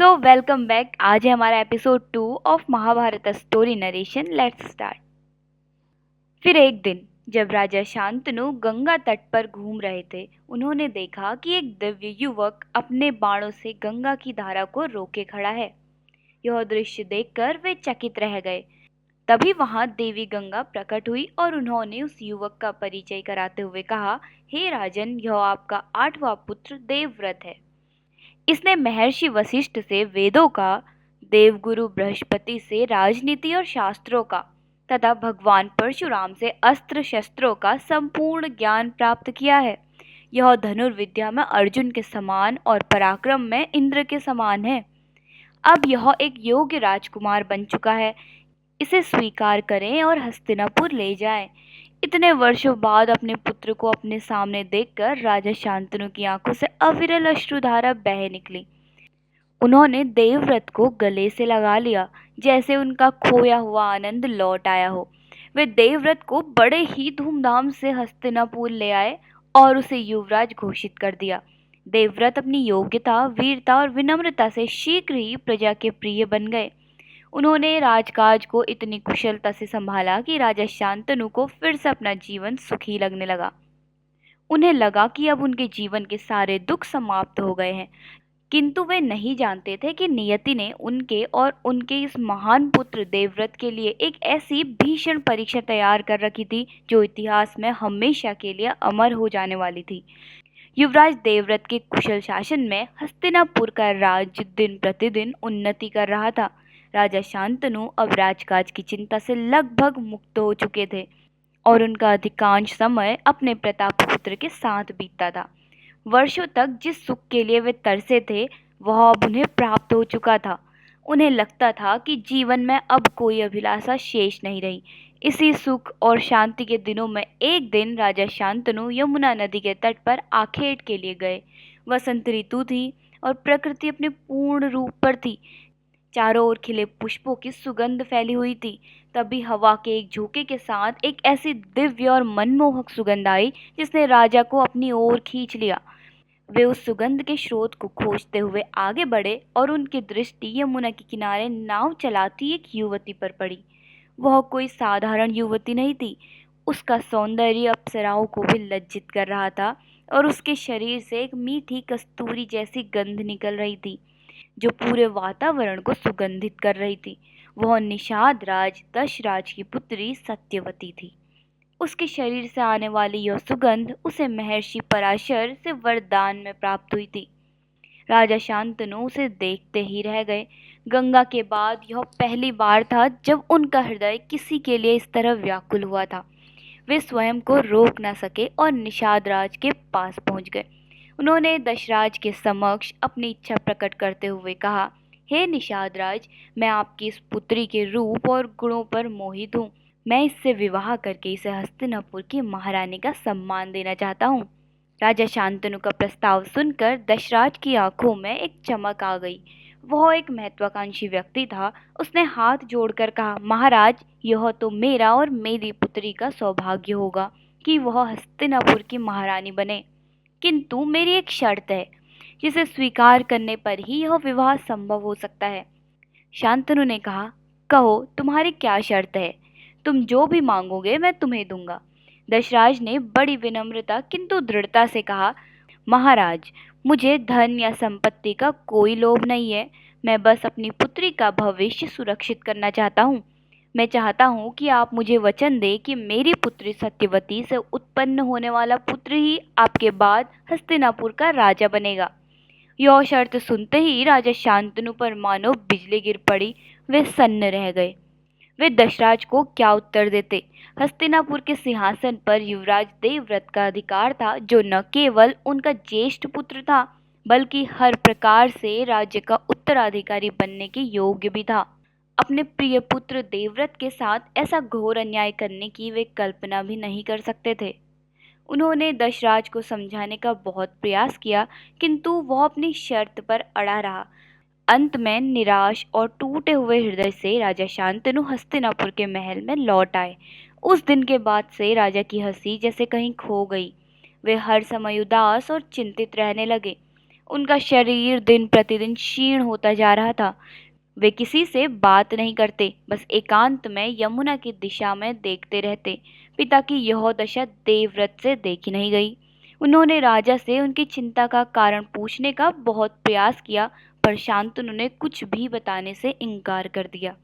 Welcome back. आज है हमारा एपिसोड 2 ऑफ Mahabharata story narration. Let's start. फिर एक दिन जब राजा शांतनु गंगा तट पर घूम रहे थे, उन्होंने देखा कि एक दिव्य युवक अपने बाणों से गंगा की धारा को रोके खड़ा है। यह दृश्य देखकर वे चकित रह गए। तभी वहां देवी गंगा प्रकट हुई और उन्होंने उस युवक का परिचय कराते हुए कहा, हे राजन, यह आपका 8वां पुत्र देवव्रत है। इसने महर्षि वशिष्ठ से वेदों का, देवगुरु बृहस्पति से राजनीति और शास्त्रों का तथा भगवान परशुराम से अस्त्र शस्त्रों का संपूर्ण ज्ञान प्राप्त किया है। यह धनुर्विद्या में अर्जुन के समान और पराक्रम में इंद्र के समान है। अब यह एक योग्य राजकुमार बन चुका है। इसे स्वीकार करें और हस्तिनापुर ले जाएं। इतने वर्षों बाद अपने पुत्र को अपने सामने देखकर राजा शांतनु की आंखों से अविरल अश्रुधारा बह निकली। उन्होंने देवव्रत को गले से लगा लिया, जैसे उनका खोया हुआ आनंद लौट आया हो। वे देवव्रत को बड़े ही धूमधाम से हस्तिनापुर ले आए और उसे युवराज घोषित कर दिया। देवव्रत अपनी योग्यता, वीरता और विनम्रता से शीघ्र ही प्रजा के प्रिय बन गए। उन्होंने राजकाज को इतनी कुशलता से संभाला कि राजा शांतनु को फिर से अपना जीवन सुखी लगने लगा। उन्हें लगा कि अब उनके जीवन के सारे दुख समाप्त हो गए हैं, किंतु वे नहीं जानते थे कि नियति ने उनके और उनके इस महान पुत्र देवव्रत के लिए एक ऐसी भीषण परीक्षा तैयार कर रखी थी जो इतिहास में हमेशा के लिए अमर हो जाने वाली थी। युवराज देवव्रत के कुशल शासन में हस्तिनापुर का राज्य दिन प्रतिदिन उन्नति कर रहा था। राजा शांतनु अब राजकाज की चिंता से लगभग मुक्त हो चुके थे और उनका अधिकांश समय अपने प्रताप पुत्र के साथ बीतता था। वर्षों तक जिस सुख के लिए वे तरसे थे, वह अब उन्हें प्राप्त हो चुका था। उन्हें लगता था कि जीवन में अब कोई अभिलाषा शेष नहीं रही। इसी सुख और शांति के दिनों में एक दिन राजा शांतनु यमुना नदी के तट पर आखेट के लिए गए। वसंत ऋतु थी और प्रकृति अपने पूर्ण रूप पर थी। चारों ओर खिले पुष्पों की सुगंध फैली हुई थी। तभी हवा के एक झोंके के साथ एक ऐसी दिव्य और मनमोहक सुगंध आई जिसने राजा को अपनी ओर खींच लिया। वे उस सुगंध के स्रोत को खोजते हुए आगे बढ़े और उनकी दृष्टि यमुना के किनारे नाव चलाती एक युवती पर पड़ी। वह कोई साधारण युवती नहीं थी। उसका सौंदर्य अप्सराओं को भी लज्जित कर रहा था और उसके शरीर से एक मीठी कस्तूरी जैसी गंध निकल रही थी जो पूरे वातावरण को सुगंधित कर रही थी। वह निषाद राज दशराज की पुत्री सत्यवती थी। उसके शरीर से आने वाली यह सुगंध उसे महर्षि पराशर से वरदान में प्राप्त हुई थी। राजा शांतनु उसे देखते ही रह गए। गंगा के बाद यह पहली बार था जब उनका हृदय किसी के लिए इस तरह व्याकुल हुआ था। वे स्वयं को रोक न सके और निषाद राज के पास पहुंच गए। उन्होंने दशराज के समक्ष अपनी इच्छा प्रकट करते हुए कहा, हे निषाद राज, मैं आपकी इस पुत्री के रूप और गुणों पर मोहित हूँ। मैं इससे विवाह करके इसे हस्तिनापुर की महारानी का सम्मान देना चाहता हूँ। राजा शांतनु का प्रस्ताव सुनकर दशराज की आंखों में एक चमक आ गई। वह एक महत्वाकांक्षी व्यक्ति था। उसने हाथ जोड़कर कहा, महाराज, यह तो मेरा और मेरी पुत्री का सौभाग्य होगा कि वह हस्तिनापुर की महारानी बने, किंतु मेरी एक शर्त है जिसे स्वीकार करने पर ही यह विवाह संभव हो सकता है। शांतनु ने कहा, कहो, तुम्हारी क्या शर्त है? तुम जो भी मांगोगे मैं तुम्हें दूंगा। दशराज ने बड़ी विनम्रता किंतु दृढ़ता से कहा, महाराज, मुझे धन या संपत्ति का कोई लोभ नहीं है। मैं बस अपनी पुत्री का भविष्य सुरक्षित करना चाहता हूँ। मैं चाहता हूँ कि आप मुझे वचन दें कि मेरी पुत्री सत्यवती से उत्पन्न होने वाला पुत्र ही आपके बाद हस्तिनापुर का राजा बनेगा। यह शर्त सुनते ही राजा शांतनु पर मानो बिजली गिर पड़ी। वे सन्न रह गए। वे दशराज को क्या उत्तर देते? हस्तिनापुर के सिंहासन पर युवराज देवव्रत का अधिकार था, जो न केवल उनका ज्येष्ठ पुत्र था बल्कि हर प्रकार से राज्य का उत्तराधिकारी बनने के योग्य भी था। अपने प्रिय पुत्र देवव्रत के साथ ऐसा घोर अन्याय करने की वे कल्पना भी नहीं कर सकते थे। उन्होंने दशराज को समझाने का बहुत प्रयास किया, किंतु वह अपनी शर्त पर अड़ा रहा। अंत में निराश और टूटे हुए हृदय से राजा शांतनु हस्तिनापुर के महल में लौट आए। उस दिन के बाद से राजा की हंसी जैसे कहीं खो गई। वे हर समय उदास और चिंतित रहने लगे। उनका शरीर दिन प्रतिदिन क्षीण होता जा रहा था। वे किसी से बात नहीं करते, बस एकांत में यमुना की दिशा में देखते रहते। पिता की यह दशा देवव्रत से देखी नहीं गई। उन्होंने राजा से उनकी चिंता का कारण पूछने का बहुत प्रयास किया, पर शांतनु ने कुछ भी बताने से इनकार कर दिया।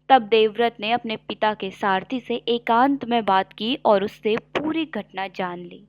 तब देवव्रत ने अपने पिता के सारथी से एकांत में बात की और उससे पूरी घटना जान ली।